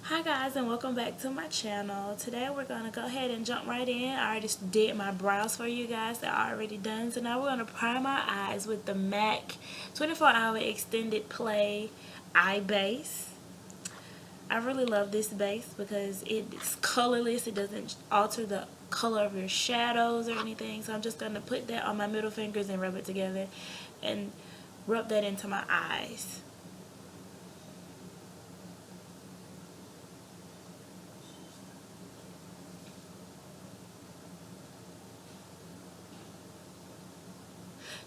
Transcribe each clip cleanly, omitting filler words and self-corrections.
Hi guys, and welcome back to my channel. Today we're going to go ahead and jump right in. I already did my brows for you guys. They're already done. So now we're going to prime our eyes with the MAC 24-hour extended play eye base. I really love this base because it's colorless. It doesn't alter the color of your shadows or anything. So I'm just going to put that on my middle fingers and rub it together and rub that into my eyes.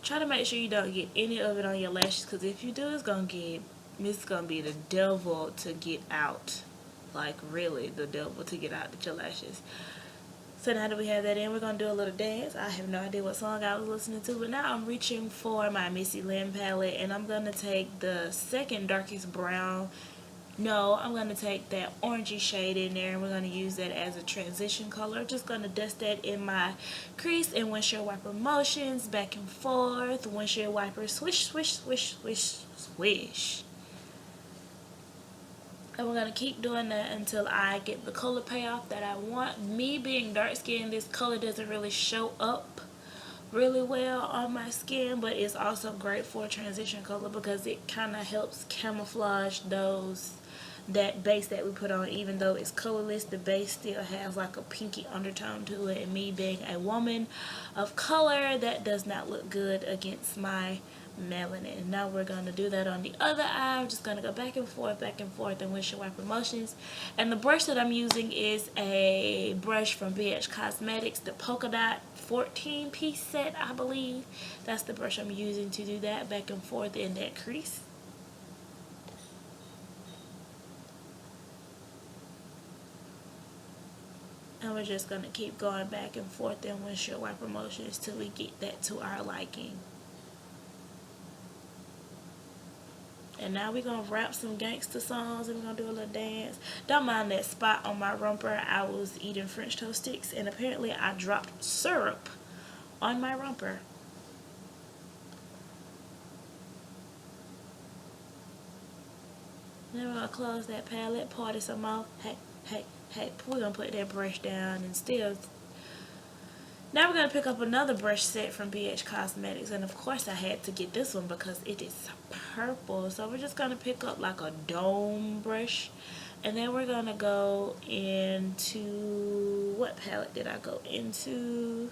Try to make sure you don't get any of it on your lashes, because if you do, it's gonna be the devil to get out. Like, really, the devil to get out with your lashes. So now that we have that in, we're gonna do a little dance. I have no idea what song I was listening to, but now I'm reaching for my Missy Lynn palette, and I'm gonna take the second darkest brown. No, I'm going to take that orangey shade in there, and we're going to use that as a transition color. Just going to dust that in my crease and windshield wiper motions, back and forth, windshield wiper, swish, swish, swish, swish, swish. And we're going to keep doing that until I get the color payoff that I want. Me being dark skinned, this color doesn't really show up really well on my skin, but it's also great for a transition color because it kind of helps camouflage that base that we put on. Even though it's colorless, the base still has like a pinky undertone to it, and me being a woman of color, that does not look good against my melanin. Now we're going to do that on the other eye. I'm just going to go back and forth and windshield wiper motions. And the brush that I'm using is a brush from BH Cosmetics, the polka dot 14-piece set, I believe. That's the brush I'm using to do that, back and forth in that crease. And we're just going to keep going back and forth in windshield wiper motions till we get that to our liking. And now we're going to rap some gangster songs, and we're going to do a little dance. Don't mind that spot on my rumper. I was eating French toast sticks, and apparently I dropped syrup on my rumper. Then we're going to close that palette, party some more. Hey, hey, hey. We're going to put that brush down and still. Now we're going to pick up another brush set from BH Cosmetics, and of course I had to get this one because it is purple. So we're just going to pick up like a dome brush, and then we're going to go into, what palette did I go into?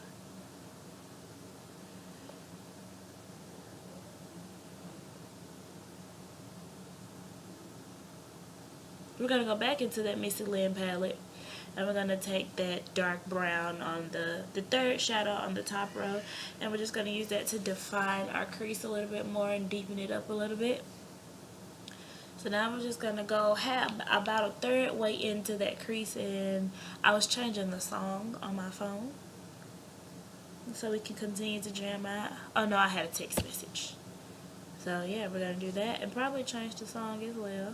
We're going to go back into that Missy Lynn palette, and we're going to take that dark brown on the third shadow on the top row, and we're just going to use that to define our crease a little bit more and deepen it up a little bit. So now we're just going to go about a third way into that crease, and I was changing the song on my phone so we can continue to jam out. Oh no, I had a text message. So yeah, we're going to do that and probably change the song as well.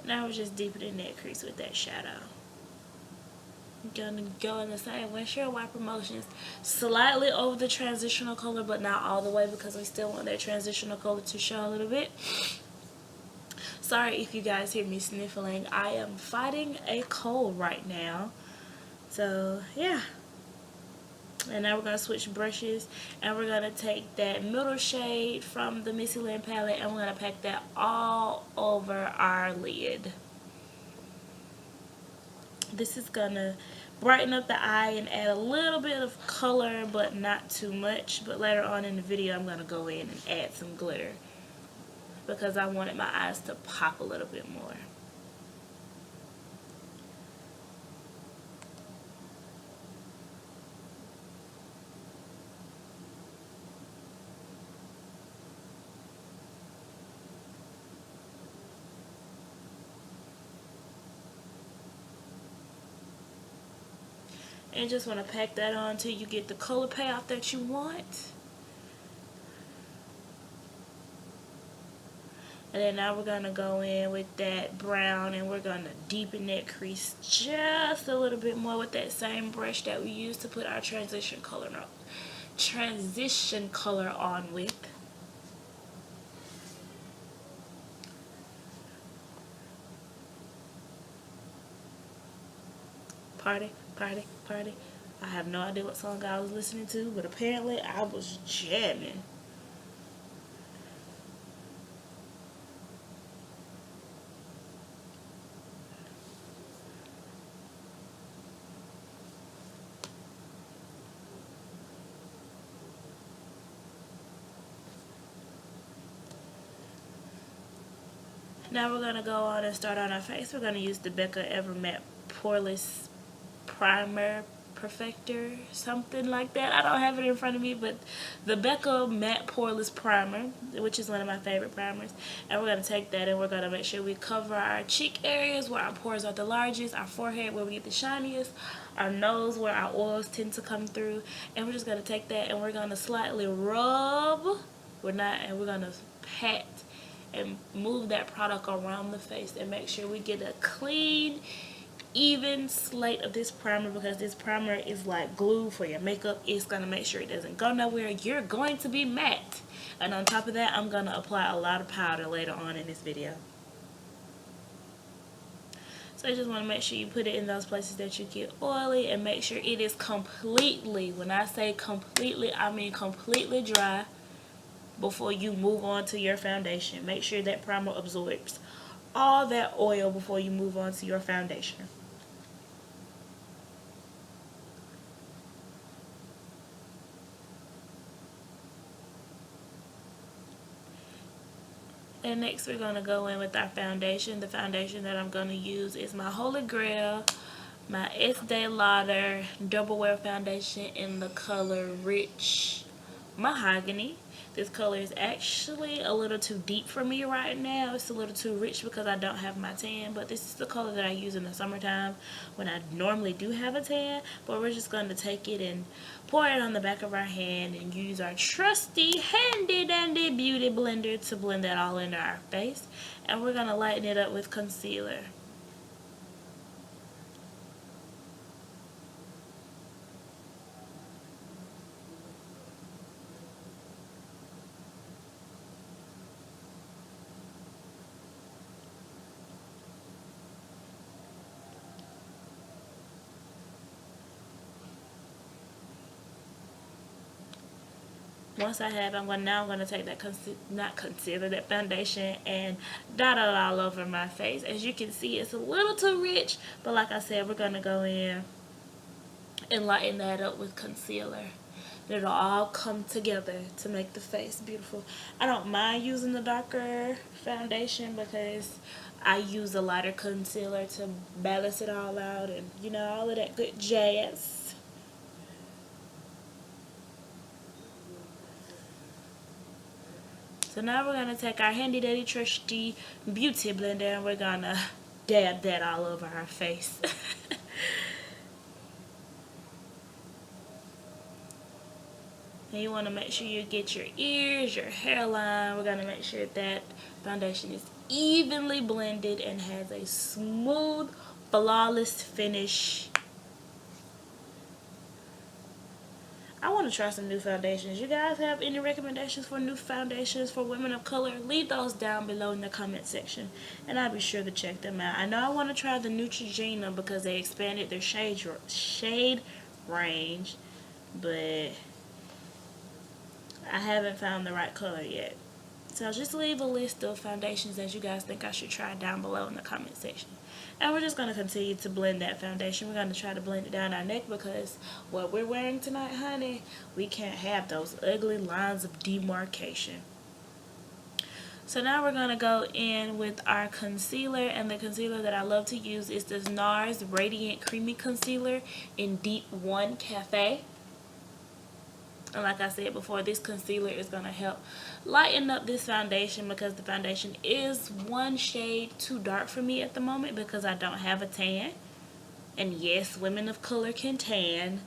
Now we're just deepening that crease with that shadow. I'm gonna go in the same windshield wiper motions, slightly over the transitional color, but not all the way because we still want that transitional color to show a little bit. Sorry if you guys hear me sniffling. I am fighting a cold right now. So yeah. And now we're going to switch brushes, and we're going to take that middle shade from the Missy Lynn palette, and we're going to pack that all over our lid. This is going to brighten up the eye and add a little bit of color, but not too much. But later on in the video, I'm going to go in and add some glitter because I wanted my eyes to pop a little bit more. And just want to pack that on until you get the color payoff that you want. And then now we're going to go in with that brown and we're going to deepen that crease just a little bit more with that same brush that we used to put our transition color on with. Party, party, party. I have no idea what song I was listening to, but apparently I was jamming. Now we're going to go on and start on our face. We're going to use the Becca Ever Matte Poreless Primer Perfector, something like that. I don't have it in front of me, but the Becca Matte Poreless Primer, which is one of my favorite primers. And we're going to take that and we're going to make sure we cover our cheek areas where our pores are the largest, our forehead where we get the shiniest, our nose where our oils tend to come through. And we're just going to take that and we're going to slightly rub. We're going to pat and move that product around the face and make sure we get a clean, even slate of this primer, because this primer is like glue for your makeup. It's going to make sure it doesn't go nowhere. You're going to be matte. And on top of that, I'm going to apply a lot of powder later on in this video. So you just want to make sure you put it in those places that you get oily and make sure it is completely, when I say completely, I mean completely dry before you move on to your foundation. Make sure that primer absorbs all that oil before you move on to your foundation. And next we're going to go in with our foundation. The foundation that I'm going to use is my Holy Grail, my Estee Lauder Double Wear Foundation in the color Rich Mahogany. This color is actually a little too deep for me right now. It's a little too rich because I don't have my tan, but this is the color that I use in the summertime when I normally do have a tan. But we're just going to take it and pour it on the back of our hand and use our trusty handy dandy beauty blender to blend that all into our face. And we're going to lighten it up with concealer. Once I have, I'm going to take that that foundation and dot it all over my face. As you can see, it's a little too rich, but like I said, we're going to go in and lighten that up with concealer. It'll all come together to make the face beautiful. I don't mind using the darker foundation because I use a lighter concealer to balance it all out and, you know, all of that good jazz. So now we're going to take our handy dandy trusty beauty blender and we're going to dab that all over our face. And you want to make sure you get your ears, your hairline. We're going to make sure that foundation is evenly blended and has a smooth, flawless finish. I want to try some new foundations. You guys have any recommendations for new foundations for women of color? Leave those down below in the comment section and I'll be sure to check them out. I know I want to try the Neutrogena because they expanded their shade range, but I haven't found the right color yet. So just leave a list of foundations that you guys think I should try down below in the comment section. And we're just going to continue to blend that foundation. We're going to try to blend it down our neck because what we're wearing tonight, honey, we can't have those ugly lines of demarcation. So now we're going to go in with our concealer, and the concealer that I love to use is this NARS Radiant Creamy Concealer in Deep 1 Cafe. And like I said before, this concealer is going to help lighten up this foundation because the foundation is one shade too dark for me at the moment because I don't have a tan. And yes, women of color can tan.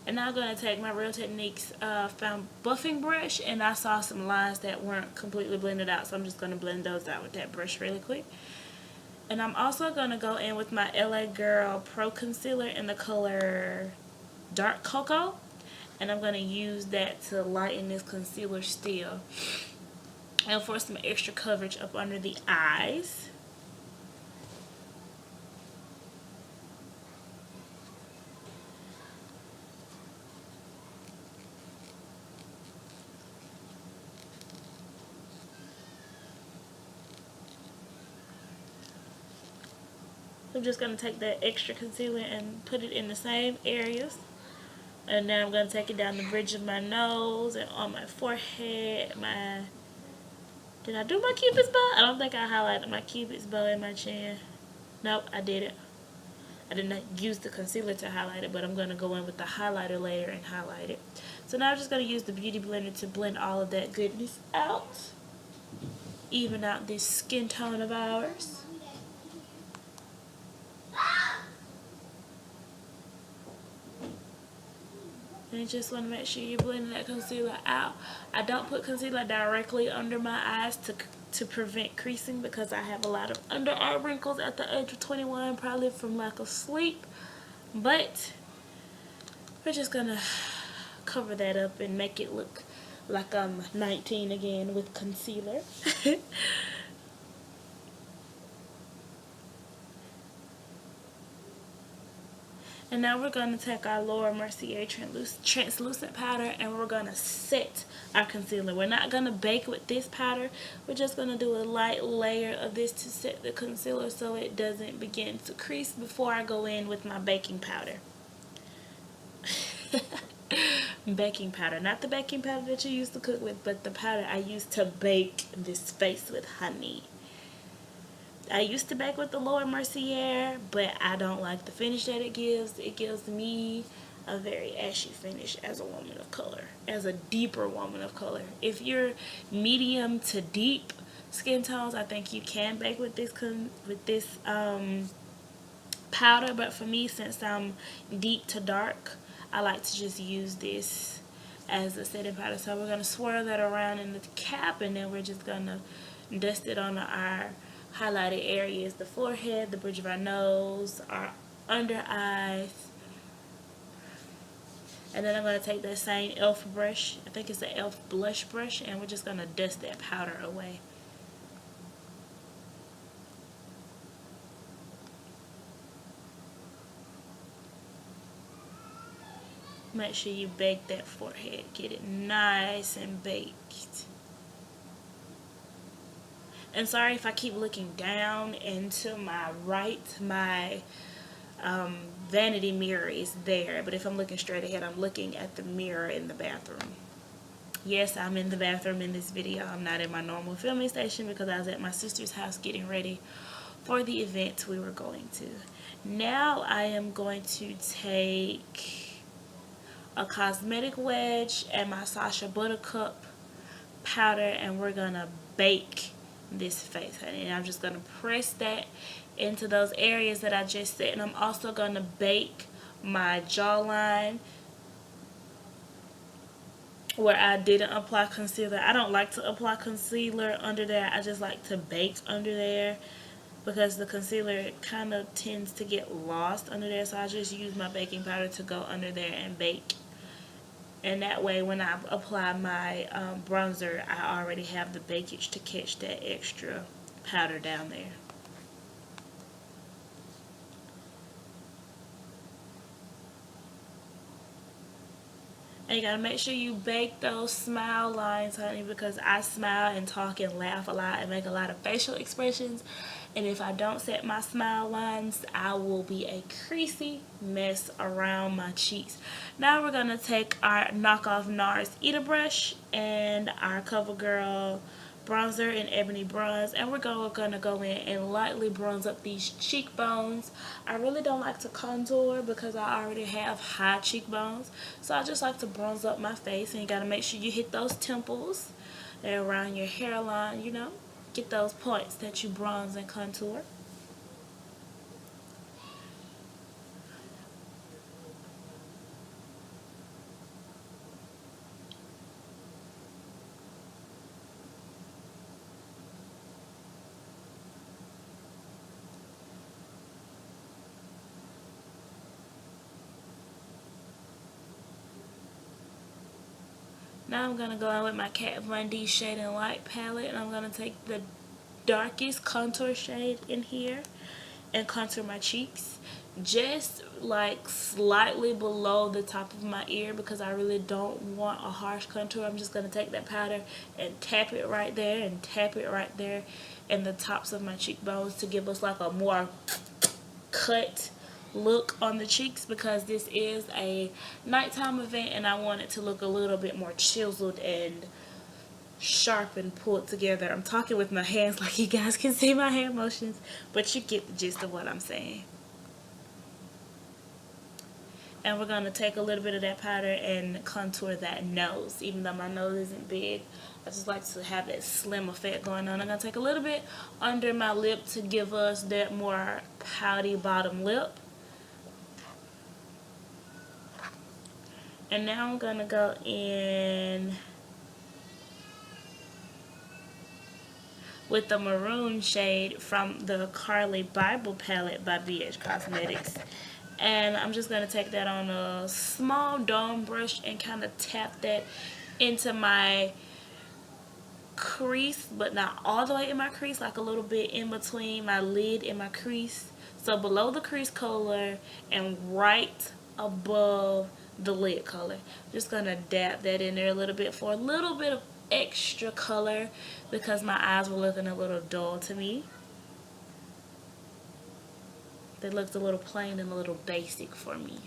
And now I'm going to take my Real Techniques found buffing brush, and I saw some lines that weren't completely blended out, so I'm just going to blend those out with that brush really quick. And I'm also going to go in with my LA Girl Pro Concealer in the color Dark Cocoa, and I'm going to use that to lighten this concealer still, and for some extra coverage up under the eyes. I'm just going to take that extra concealer and put it in the same areas. And now I'm going to take it down the bridge of my nose and on my forehead. Did I do my cupid's bow? I don't think I highlighted my cupid's bow in my chin. Nope, I didn't. I did not use the concealer to highlight it, but I'm going to go in with the highlighter later and highlight it. So now I'm just going to use the Beauty Blender to blend all of that goodness out. Even out this skin tone of ours. And you just want to make sure you're blending that concealer out. I don't put concealer directly under my eyes to prevent creasing, because I have a lot of under eye wrinkles at the age of 21, probably from lack of sleep. But we're just going to cover that up and make it look like I'm 19 again with concealer. And now we're going to take our Laura Mercier translucent powder, and we're going to set our concealer. We're not going to bake with this powder. We're just going to do a light layer of this to set the concealer so it doesn't begin to crease before I go in with my baking powder. Baking powder. Not the baking powder that you used to cook with, but the powder I used to bake this face with, honey. I used to bake with the Laura Mercier, but I don't like the finish that it gives. It gives me a very ashy finish as a woman of color, as a deeper woman of color. If you're medium to deep skin tones, I think you can bake with this powder. But for me, since I'm deep to dark, I like to just use this as a setting powder. So we're going to swirl that around in the cap, and then we're just going to dust it on our highlighted areas, the forehead, the bridge of our nose, our under eyes. And then I'm going to take that same e.l.f. brush, I think it's the e.l.f. blush brush, and we're just going to dust that powder away. Make sure you bake that forehead, get it nice and baked. And sorry if I keep looking down into my right, my vanity mirror is there, but if I'm looking straight ahead, I'm looking at the mirror in the bathroom. Yes, I'm in the bathroom in this video. I'm not in my normal filming station because I was at my sister's house getting ready for the event we were going to. Now I am going to take a cosmetic wedge and my Sacha Buttercup powder, and we're gonna bake this face, honey. And I'm just gonna press that into those areas that I just said, and I'm also gonna bake my jawline where I didn't apply concealer. I don't like to apply concealer under there. I just like to bake under there because the concealer kind of tends to get lost under there. So I just use my baking powder to go under there and bake. And that way when I apply my bronzer, I already have the bakage to catch that extra powder down there. And you gotta make sure you bake those smile lines, honey, because I smile and talk and laugh a lot and make a lot of facial expressions. And if I don't set my smile lines, I will be a creasy mess around my cheeks. Now we're gonna take our knockoff NARS Eater brush and our CoverGirl bronzer in Ebony Bronze, and we're gonna go in and lightly bronze up these cheekbones. I really don't like to contour because I already have high cheekbones, so I just like to bronze up my face. And you gotta make sure you hit those temples and around your hairline, you know, get those points that you bronze and contour. Now I'm going to go in with my Kat Von D Shade and Light palette, and I'm going to take the darkest contour shade in here and contour my cheeks just like slightly below the top of my ear, because I really don't want a harsh contour. I'm just going to take that powder and tap it right there and tap it right there in the tops of my cheekbones to give us like a more cut look on the cheeks, because this is a nighttime event and I want it to look a little bit more chiseled and sharp and pulled together. I'm talking with my hands like you guys can see my hand motions, but you get the gist of what I'm saying. And we're going to take a little bit of that powder and contour that nose. Even though my nose isn't big, I just like to have that slim effect going on. I'm going to take a little bit under my lip to give us that more pouty bottom lip. And now I'm going to go in with the maroon shade from the Carly Bible palette by BH Cosmetics. And I'm just going to take that on a small dome brush and kind of tap that into my crease, but not all the way in my crease, like a little bit in between my lid and my crease. So below the crease color and right above the lid color. Just going to dab that in there a little bit for a little bit of extra color, because my eyes were looking a little dull to me. They looked a little plain and a little basic for me.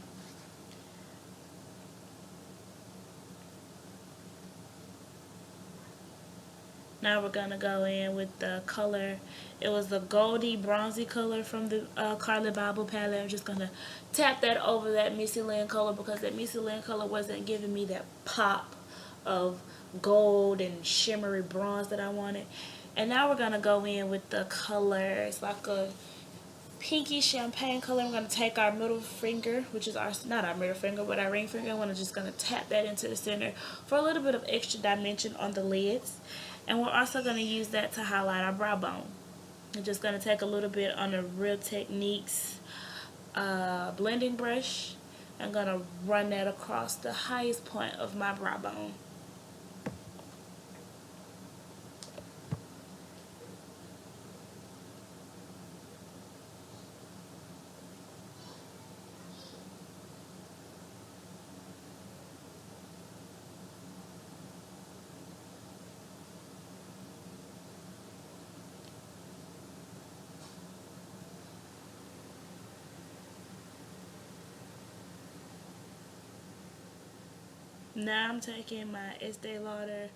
Now we're going to go in with the color. It was the goldy bronzy color from the Carly Bible palette. I'm just going to tap that over that Missy Lynn color, because that Missy Lynn color wasn't giving me that pop of gold and shimmery bronze that I wanted. And now we're going to go in with the color. It's like a pinky champagne color. I'm going to take our middle finger, which is our, not our middle finger, but our ring finger. I'm just going to tap that into the center for a little bit of extra dimension on the lids. And we're also going to use that to highlight our brow bone. I'm just going to take a little bit on the Real Techniques blending brush. I'm going to run that across the highest point of my brow bone. Now I'm taking my Estee Lauder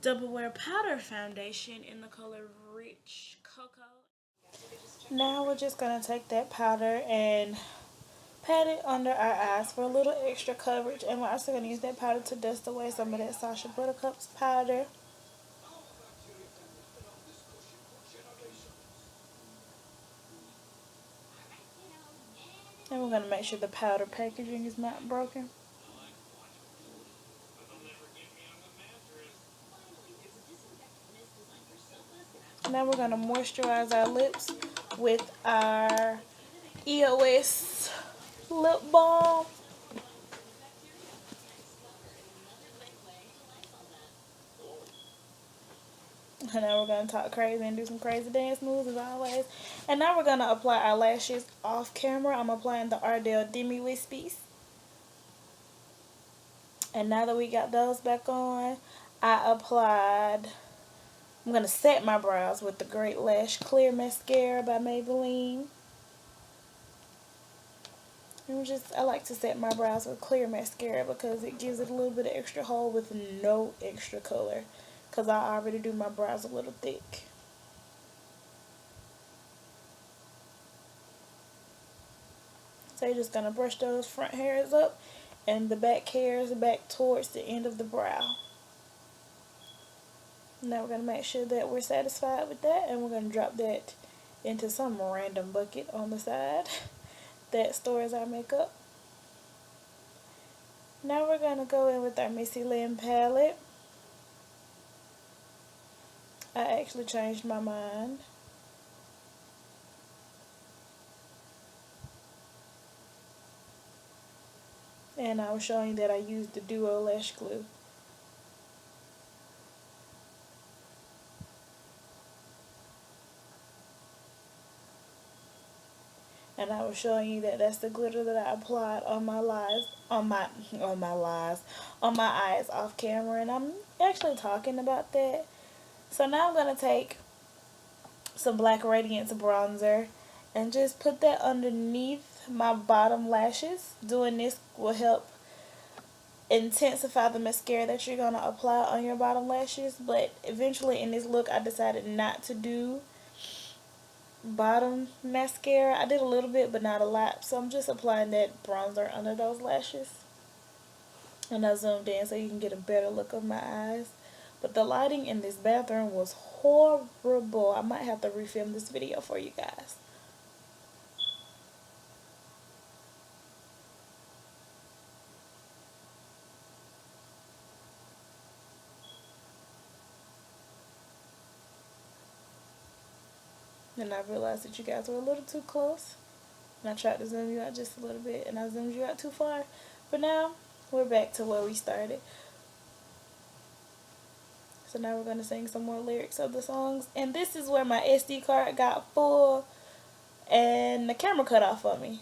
Double Wear Powder Foundation in the color Rich Cocoa. Now we're just going to take that powder and pat it under our eyes for a little extra coverage. And we're also going to use that powder to dust away some of that Sasha Buttercup's powder. And we're going to make sure the powder packaging is not broken. Now we're going to moisturize our lips with our EOS lip balm. And now we're going to talk crazy and do some crazy dance moves as always. And now we're going to apply our lashes off camera. I'm applying the Ardell Demi Wispies. And now that we got those back on, I'm going to set my brows with the Great Lash Clear Mascara by Maybelline. I like to set my brows with clear mascara because it gives it a little bit of extra hold with no extra color. because I already do my brows a little thick. So you're just going to brush those front hairs up and the back hairs back towards the end of the brow. Now we're going to make sure that we're satisfied with that, and we're going to drop that into some random bucket on the side that stores our makeup. Now we're going to go in with our Missy Lynn palette. I actually changed my mind. And I was showing you that I used the Duo Lash Glue. And I was showing you that that's the glitter that I applied on my eyes off camera, and I'm actually talking about that. So now I'm gonna take some Black Radiance bronzer and just put that underneath my bottom lashes. Doing this will help intensify the mascara that you're gonna apply on your bottom lashes. But eventually in this look, I decided not to do bottom mascara. I did a little bit but not a lot, so I'm just applying that bronzer under those lashes, and I zoomed in so you can get a better look of my eyes. But the lighting in this bathroom was horrible. I might have to refilm this video for you guys. And I realized that you guys were a little too close, and I tried to zoom you out just a little bit, and I zoomed you out too far. But now we're back to where we started. So now we're going to sing some more lyrics of the songs. And this is where my SD card got full and the camera cut off on me.